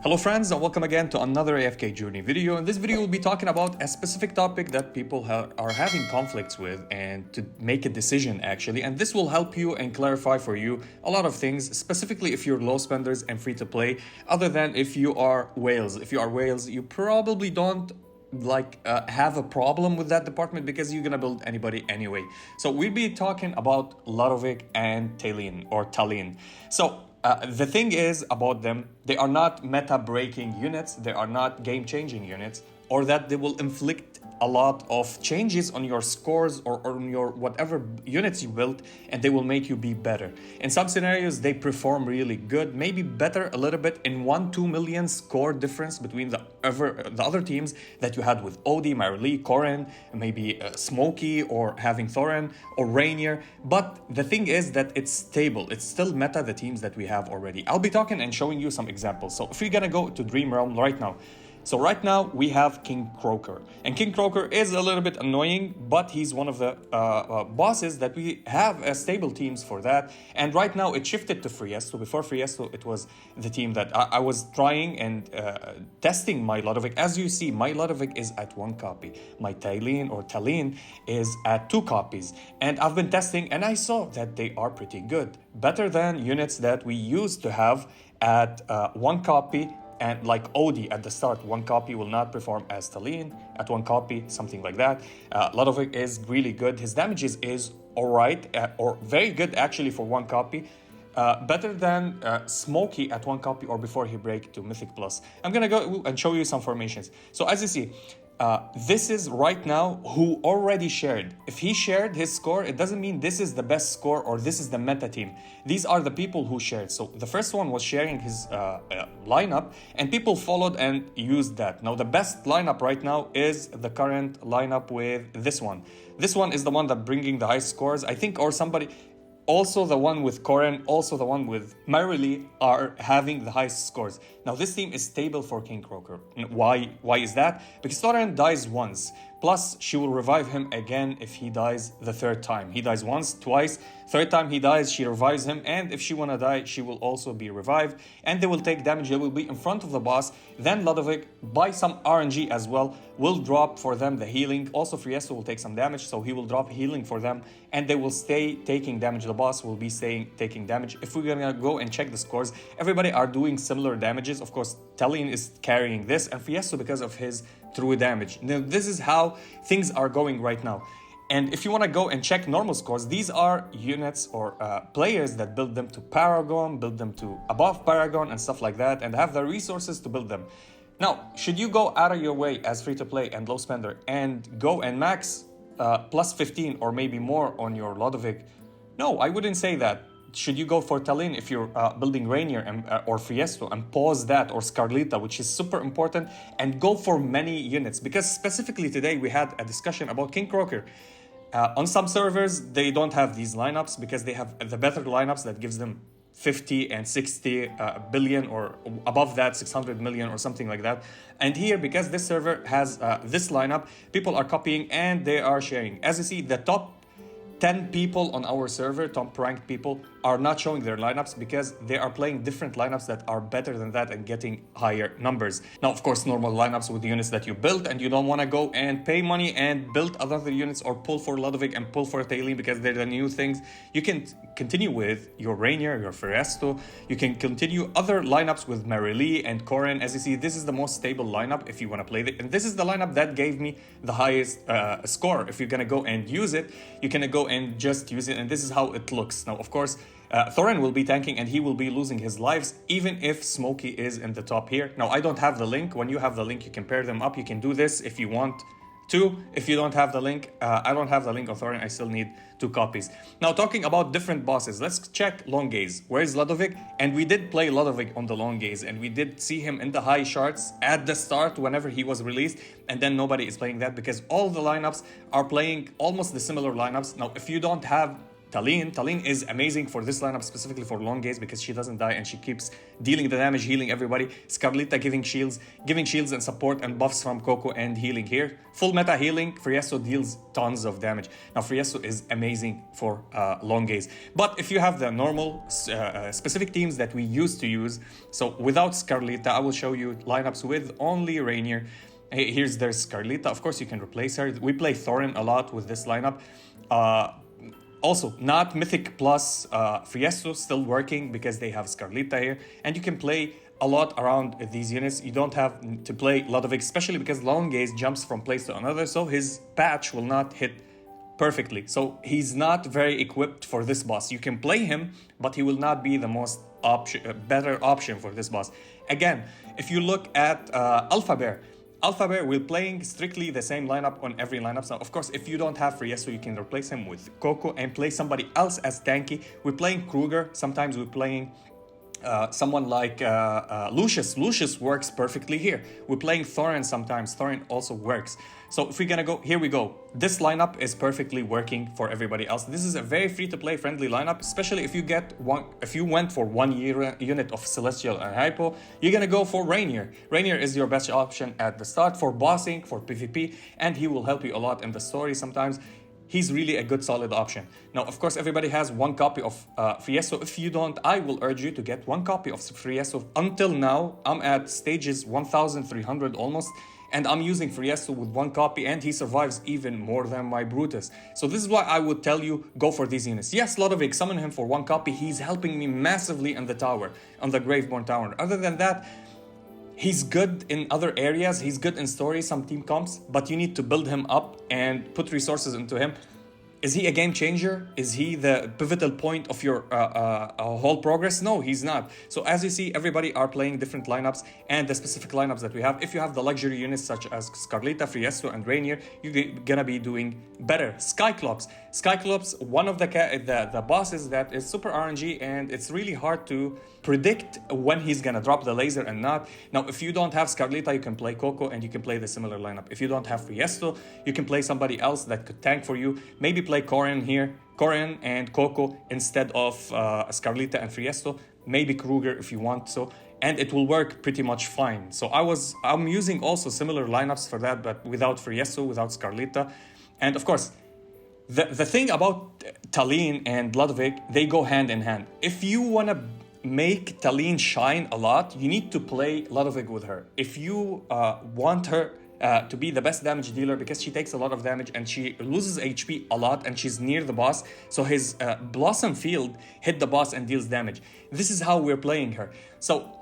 Hello friends, and welcome again to another AFK journey video. In this video we'll be talking about a specific topic that people are having conflicts with and to make a decision actually, and this will help you and clarify for you a lot of things, specifically if you're low spenders and free to play, other than if you are whales. If you are whales, you probably don't have a problem with that department because you're gonna build anybody anyway. So we'll be talking about Ludovic and Talene. So the thing is about them, they are not meta-breaking units, they are not game-changing units, or that they will inflict a lot of changes on your scores or on your whatever units you built, and they will make you be better. In some scenarios, they perform really good, maybe better a little bit in 1-2 million score difference between the other teams that you had with Odie, Marilee, Corin, maybe Smokey, or having Thorin or Rainier. But the thing is that it's stable. It's still meta the teams that we have already. I'll be talking and showing you some examples. So if we're gonna go to Dream Realm right now, so right now we have King Croaker, and King Croaker is a little bit annoying, but he's one of the bosses that we have stable teams for that. And right now it shifted to Friesto. Before Friesto, it was the team that I was trying and testing my Ludovic. As you see, my Ludovic is at 1 copy. My Talene is at 2 copies. And I've been testing and I saw that they are pretty good. Better than units that we used to have at 1 copy. And like Odie at the start, 1 copy will not perform as Talene at 1 copy, something like that. Ludovic is really good. His damages is alright, or very good actually for 1 copy. Better than Smokey at 1 copy or before he break to Mythic Plus. I'm gonna go and show you some formations. So as you see, this is right now who already shared. If he shared his score, it doesn't mean this is the best score or this is the meta team. These are the people who shared. So the first one was sharing his lineup, and people followed and used that. Now the best lineup right now is the current lineup with this one. This one is the one that bringing the highest scores, I think, or somebody. Also the one with Corin, also the one with Marilee are having the highest scores. Now this team is stable for King Croaker. Why is that? Because Thorin dies once. Plus, she will revive him again if he dies the 3rd time. He dies once, twice. 3rd time he dies, she revives him. And if she wanna die, she will also be revived. And they will take damage. They will be in front of the boss. Then Ludovic, by some RNG as well, will drop for them the healing. Also, Friesto will take some damage, so he will drop healing for them. And they will stay taking damage. The boss will be taking damage. If we're gonna go and check the scores, everybody are doing similar damages. Of course, Talene is carrying this, and Friesto because of his true damage. Now, this is how things are going right now. And if you want to go and check normal scores, these are units or players that build them to Paragon, build them to above Paragon and stuff like that, and have the resources to build them. Now, should you go out of your way as free-to-play and low spender and go and max plus 15 or maybe more on your Ludovic? No, I wouldn't say that. Should you go for Talene if you're building Rainier or Friesto and pause that, or Scarlita, which is super important, and go for many units? Because specifically today we had a discussion about King Croaker. On some servers, they don't have these lineups because they have the better lineups that gives them 50 and 60 billion, or above that 600 million or something like that. And here, because this server has this lineup, people are copying and they are sharing. As you see, the top 10 people on our server, top ranked people, are not showing their lineups because they are playing different lineups that are better than that and getting higher numbers. Now, of course, normal lineups with the units that you built, and you don't want to go and pay money and build other units or pull for Ludovic and pull for Talene because they're the new things. You can continue with your Rainier, your Friesto. You can continue other lineups with Marilee and Corin. As you see, this is the most stable lineup if you want to play it. And this is the lineup that gave me the highest score. If you're going to go and use it, you can go and just use it. And this is how it looks. Now, of course, Thorin will be tanking and he will be losing his lives even if Smokey is in the top here. Now, I don't have the link. When you have the link, you can pair them up. You can do this if you want to. If you don't have the link, I don't have the link on Thorin. I still need 2 copies. Now, talking about different bosses, let's check Long Gaze. Where is Ludovic? And we did play Ludovic on the Long Gaze, and we did see him in the high charts at the start whenever he was released. And then nobody is playing that because all the lineups are playing almost the similar lineups. Now, if you don't have Talene. Talene is amazing for this lineup, specifically for long gaze, because she doesn't die and she keeps dealing the damage, healing everybody. Scarlita giving shields and support and buffs from Coco and healing here. Full meta healing. Frieso deals tons of damage. Now Frieso is amazing for long gaze. But if you have the normal specific teams that we used to use, so without Scarlita, I will show you lineups with only Rainier. Here's their Scarlita. Of course, you can replace her. We play Thorin a lot with this lineup. Also, not Mythic plus Frieso, still working because they have Scarlita here. And you can play a lot around these units. You don't have to play Ludovic, especially because Long Gaze jumps from place to another, so his patch will not hit perfectly. So he's not very equipped for this boss. You can play him, but he will not be the most better option for this boss. Again, if you look at Alpha Bear, we're playing strictly the same lineup on every lineup. So of course, if you don't have Frieso, you can replace him with Coco and play somebody else as tanky. We're playing Kruger. Sometimes we're playing someone like Lucius. Lucius works perfectly here. We're playing Thorin sometimes. Thorin also works. So if we're gonna go, here we go. This lineup is perfectly working for everybody else. This is a very free-to-play friendly lineup, especially if you went for one unit of Celestial and Hypo, you're gonna go for Rainier. Rainier is your best option at the start for bossing, for PvP, and he will help you a lot in the story sometimes. He's really a good solid option. Now, of course, everybody has one copy of Frieso. If you don't, I will urge you to get one copy of Frieso. Until now, I'm at stages 1,300 almost, and I'm using Frieso with one copy, and he survives even more than my Brutus. So this is why I would tell you, go for these units. Yes, Ludovic, summon him for one copy. He's helping me massively in the tower, on the Graveborn Tower. Other than that, he's good in other areas, he's good in story, some team comps, but you need to build him up and put resources into him. Is he a game changer? Is he the pivotal point of your whole progress? No, he's not. So as you see, everybody are playing different lineups, and the specific lineups that we have, if you have the luxury units such as Scarlita, Frieso, and Rainier, you're gonna be doing better. Skyclops, one of the bosses that is super RNG, and it's really hard to predict when he's gonna drop the laser and not. Now, if you don't have Scarlita, you can play Coco and you can play the similar lineup. If you don't have Frieso, you can play somebody else that could tank for you. Maybe play Corin here, Corin and Coco instead of Scarlita and Frieso. Maybe Kruger if you want so, and it will work pretty much fine. So I'm using also similar lineups for that, but without Frieso, without Scarlita. And of course, the thing about Talene and Ludovic, they go hand in hand. If you want to make Talene shine a lot, you need to play Ludovic with her. If you want her to be the best damage dealer, because she takes a lot of damage and she loses HP a lot and she's near the boss, so his Blossom Field hit the boss and deals damage. This is how we're playing her. So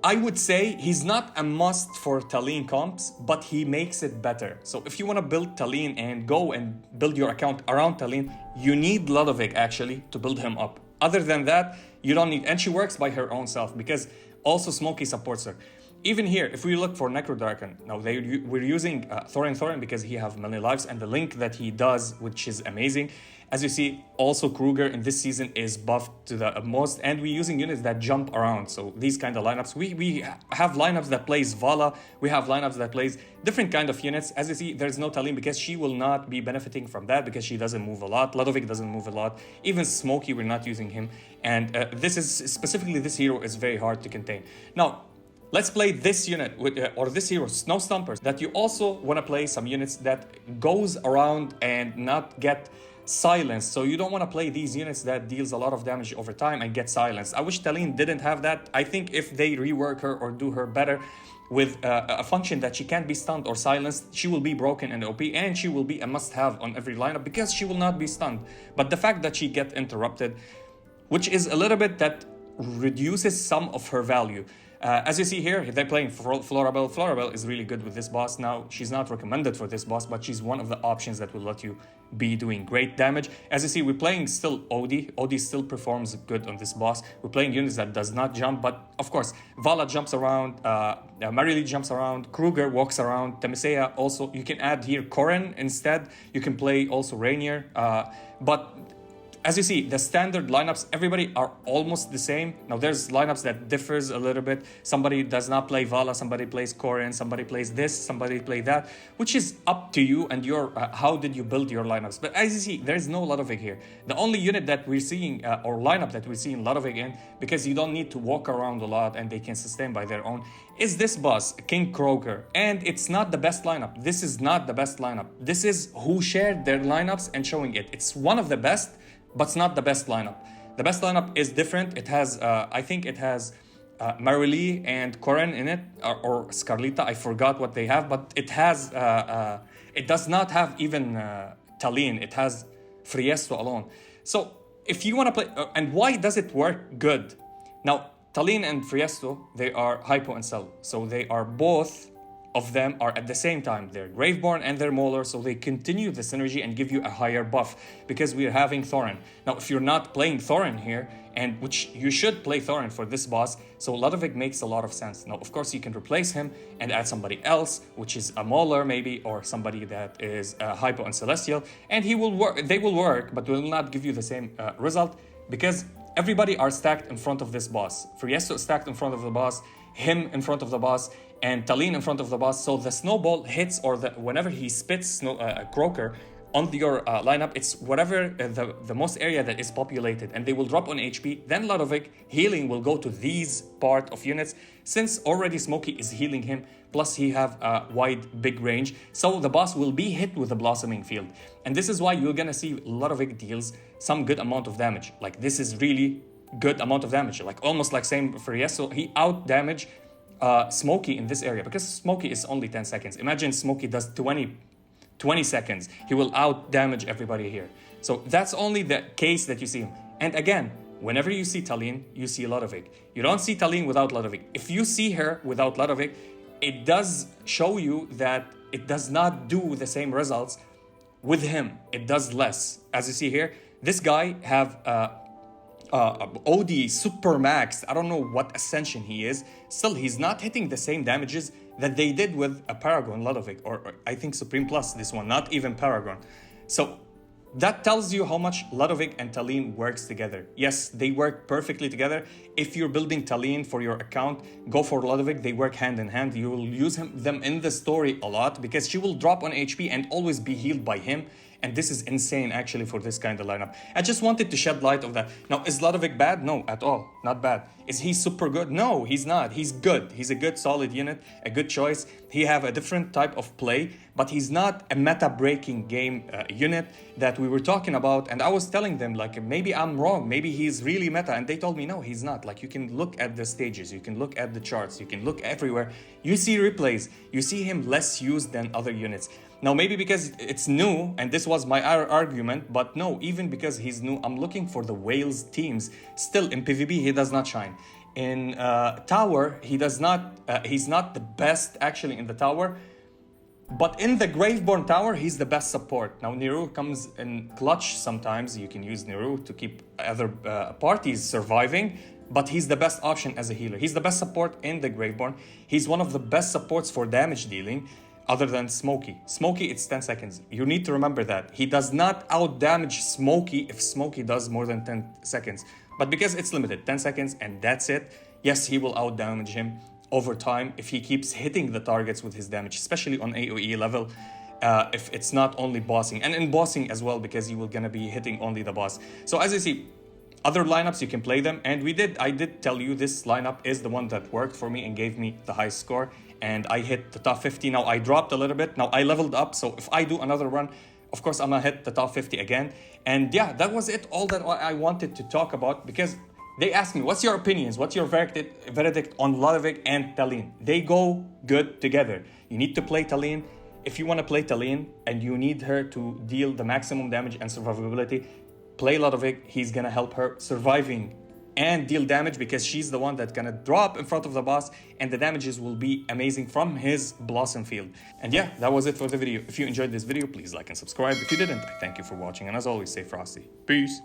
I would say he's not a must for Talene comps, but he makes it better. So if you want to build Talene and go and build your account around Talene, you need Ludovic actually to build him up. Other than that, you don't need, and she works by her own self because also Smokey supports her. Even here, if we look for Necrodarken, now we're using Thorin because he has many lives, and the link that he does, which is amazing. As you see, also Kruger in this season is buffed to the most, and we're using units that jump around. So these kind of lineups, we have lineups that plays Vala, we have lineups that plays different kind of units. As you see, there's no Talene because she will not be benefiting from that because she doesn't move a lot. Ludovic doesn't move a lot. Even Smokey, we're not using him. And specifically this hero is very hard to contain. Now, let's play this unit or this hero, Snow Stompers, that you also want to play some units that goes around and not get silenced. So you don't want to play these units that deals a lot of damage over time and get silenced. I wish Talene didn't have that. I think if they rework her or do her better with a function that she can't be stunned or silenced, she will be broken in the OP, and she will be a must-have on every lineup because she will not be stunned. But the fact that she get interrupted, which is a little bit that reduces some of her value. As you see here, they're playing Florabelle. Florabelle is really good with this boss. Now, she's not recommended for this boss, but she's one of the options that will let you be doing great damage. As you see, we're playing still Odie. Odie still performs good on this boss. We're playing units that does not jump, but of course, Vala jumps around, Marilee jumps around, Kruger walks around, Temisea also. You can add here Corin instead. You can play also Rainier, but as you see, the standard lineups, everybody are almost the same. Now there's lineups that differs a little bit. Somebody does not play Vala, somebody plays Korean, somebody plays this, somebody play that, which is up to you and your how did you build your lineups. But as you see, there is no Ludovic here. The only unit that we're seeing or lineup that we're seeing Ludovic in, because you don't need to walk around a lot and they can sustain by their own, is this boss, King Croaker. And it's not the best lineup. This is not the best lineup. This is who shared their lineups and showing it. It's one of the best, but it's not the best lineup. The best lineup is different. It has, I think it has Marilee and Corin in it, or Scarlita. I forgot what they have, but it has, it does not have even Talene. It has Friesto alone. So if you want to play, and why does it work good? Now, Talene and Friesto, they are Hypo and Cell. So they are both of them are at the same time. They're Graveborn and they're Mauler, so they continue the synergy and give you a higher buff because we're having Thorin. Now, if you're not playing Thorin here, and which you should play Thorin for this boss, so Ludovic makes a lot of sense. Now, of course, you can replace him and add somebody else, which is a Mauler maybe, or somebody that is Hypo and Celestial, and he will work. They will work, but will not give you the same result because everybody are stacked in front of this boss. Friesto is stacked in front of the boss, him in front of the boss, and Talene in front of the boss. So the snowball hits, or whenever he spits Croaker on your lineup, it's whatever the most area that is populated, and they will drop on HP. Then Ludovic healing will go to these part of units, since already Smokey is healing him, plus he have a wide big range, so the boss will be hit with a blossoming field. And this is why you're gonna see Ludovic deals some good amount of damage. Like, this is really good amount of damage, like almost like same for Yeso. He out damage Smokey in this area, because Smokey is only 10 seconds. Imagine Smokey does 20 seconds. He will out damage everybody here. So that's only the case that you see him. And again, whenever you see Talene, you see Ludovic. You don't see Talene without Ludovic. If you see her without Ludovic, it does show you that it does not do the same results with him. It does less. As you see here, this guy have OD super max. I don't know what ascension he is. Still, he's not hitting the same damages that they did with a Paragon Ludovic, or I think Supreme Plus, this one, not even Paragon. So that tells you how much Ludovic and Talene works together. Yes, they work perfectly together. If you're building Talene for your account, go for Ludovic. They work hand in hand. You will use them in the story a lot because she will drop on HP and always be healed by him. And this is insane, actually, for this kind of lineup. I just wanted to shed light of that. Now, is Ludovic bad? No, at all. Not bad. Is he super good? No, he's not. He's good. He's a good, solid unit, a good choice. He have a different type of play, but he's not a meta-breaking game unit that we were talking about. And I was telling them, like, maybe I'm wrong. Maybe he's really meta. And they told me, no, he's not. Like, you can look at the stages. You can look at the charts. You can look everywhere. You see replays. You see him less used than other units. Now, maybe because it's new, and this was my argument, but no, even because he's new, I'm looking for the Wales teams. Still, in PvP, he does not shine. In Tower, he does not, he's not the best, actually, in the Tower. But in the Graveborn Tower, he's the best support. Now, Niru comes in clutch sometimes. You can use Niru to keep other parties surviving. But he's the best option as a healer. He's the best support in the Graveborn. He's one of the best supports for damage dealing, other than Smokey. Smokey, it's 10 seconds. You need to remember that. He does not out-damage Smokey if Smokey does more than 10 seconds. But because it's limited, 10 seconds, and that's it, yes, he will out-damage him over time if he keeps hitting the targets with his damage, especially on AoE level, if it's not only bossing. And in bossing as well, because you will gonna be hitting only the boss. So as you see, other lineups, you can play them. And I did tell you this lineup is the one that worked for me and gave me the highest score. And I hit the top 50. Now, I dropped a little bit. Now, I leveled up. So if I do another run, of course, I'm going to hit the top 50 again. And yeah, that was it. All that I wanted to talk about, because they asked me, what's your opinions? What's your verdict on Ludovic and Talene? They go good together. You need to play Talene. If you want to play Talene and you need her to deal the maximum damage and survivability, play Ludovic. He's going to help her surviving and deal damage, because she's the one that's gonna drop in front of the boss, and the damages will be amazing from his Blossom field. And yeah, that was it for the video. If you enjoyed this video, please like and subscribe. If you didn't, I thank you for watching, and as always, stay frosty. Peace.